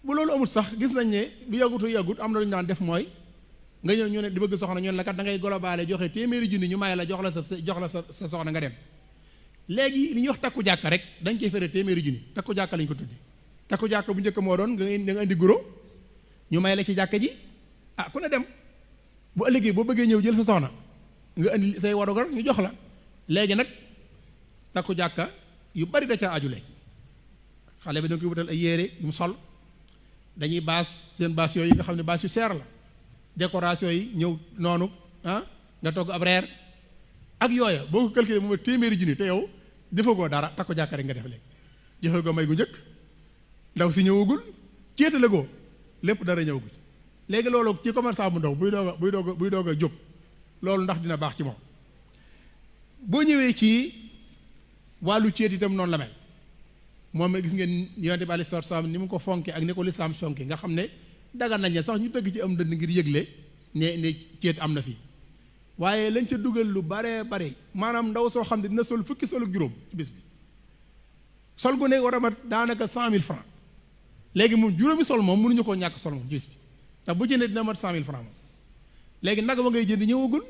bu loolu amul sax gis nañ ne bu yàggut am na lu ñu daan def mooy nga ñëw ñu ne di bëgg soxna ñu ne la kat da ngay globale joxe téeméeri junni ñu may la jox la sa soxna nga dem léegi li ñuy wax takku jàkka rek dañ koy fere téeméeri junni takku jàkka lañ ko tuddi takku jàkka bu njëkk moo doon nga indi guro ñu may la ci jàkka ji ah ku ne dem bu ëllëgee boo bëggee ñëw jël sa soxna nga indi say warugar ñu jox la léegi nag takku jàkka yu bari da ca aju léegi xale bi da nga koy wutal ay yére yu mu sol dañuy baas seen baas yooyu nga xam ne baas yu seer la décoration yi ñëw noonu nga togg ab reer ak yooya boo ko calculé moom téeméeri junni te yow defagoo dara takku jàkka rek nga def léegi joxe goo may gu njëkk ndaw si ñëwagul céetale goo lépp dara ñëwagul léegi loolu ci commerçant bu ndaw buy doog a jóg loolu ndax dina baax ci moom boo ñëwee ci wàllu céet itam noonu la mel moom gis ngeen yonent bi alayhi salaatu salaam ni mu ko fonke ak ni ko lislaam fonke nga xam ne dagal nañ sax ñu tëgg ci am dënd ngir yëgle ne céet am na fii waaye lañ ca dugal lu bare bare maanaam ndaw soo xam ne dina sol fukki sol ak juróom ci bis bi sol gu ne war a mat daanaka 100 000 francs léegi moom juróomi sol moom mënuñu koo ñàkk sol moom ci bis bi te bu jëndee dina mat 100 000 francs moom léegi nag ba ngay jënd ñëwagul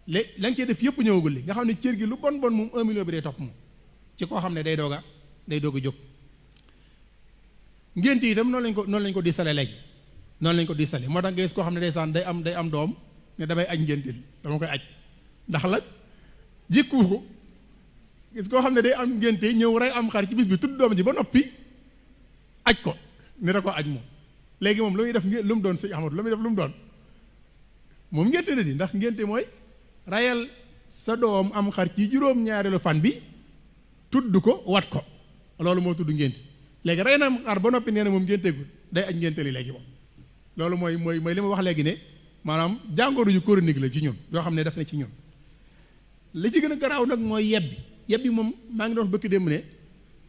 léegi lañ cee def yëpp ñëwagul li nga xam ne cër gi lu bon moom 1 million bi day topp moom ci koo xam ne day doog a jóg ngénte itam noonu lañ ko disale léegi noonu lañ ko disale moo tax nga gis koo xam ne ndeysaan day am doom ne damay aj ngénte li dama koy aj ndax la jikku ko gis koo xam ne day am ngénte ñëw rey am xar ci bis bi tudd doom ji ba noppi aj ko ne da ko aj moom léegi moom lu muy def lu mu doon sëñ Ahmadu lu muy def lu mu doon moom ngénte la di ndax ngénte mooy rayal sa doom am xar ci juróom-ñaareelu fan bi tudd ko wat ko loolu moo tudd ngénte léegi rey na xar ba noppi nee na moom ngénteegul day aj ngénte li léegi moom loolu mooy li ma wax léegi ne maanaam jàngoro yu chronique la ci ñun yoo xam ne def na ci ñun li ci gën a garaaw nag mooy yebbi moom maa ngi doon bëkk démb ne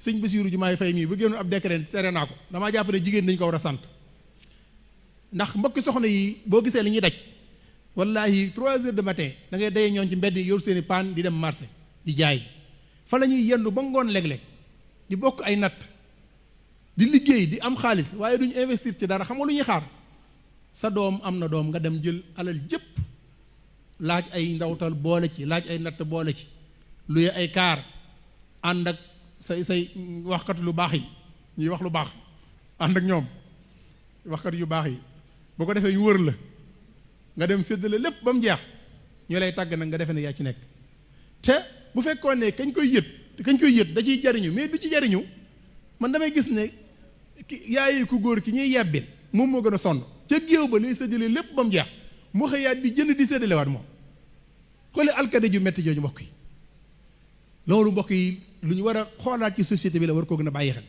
sëñ Bassirou Diomaye Faye mii bu génnoon ab décret tere naa ko damaa jàpp ne jigéen dañ ko war a sant ndax mbokki soxna yi boo gisee li ñuy daj wallahi 3 heures de matin da ngay daye ñoon ci mbedd yor seeni paan di dem marché di jaay fa la ñuy yendu ba ngoon léeg-léeg di bokk ay natt di liggéey di am xaalis waaye duñu investir ci dara xam nga lu ñuy xaar sa doom am na doom nga dem jël alal jëpp laaj ay ndawtal boole ci laaj ay natt boole ci luye ay kaar ànd ak say waxkat lu baax yi ñuy wax lu baax ànd ak ñoom waxkat yu baax yi boo ko defee ñu wër la nga dem séddale lépp ba mu jeex ñu lay tàgg nag nga defee ne yaa ci nekk te bu fekkoon ne kañ koy yët da ciy jariñu mais du ci jariñu man damay gis ne yaayi ku góor ki ñuy yebbil moom moo gën a sonn ca géew ba lay séddale lépp ba mu jeex mu xëyaat di jënd di séddalewaat moom xoole alkade ju metti jooju mbokk yi loolu mbokk yi lu ñu war a xoolaat ci société bi la war koo gën a bàyyi xel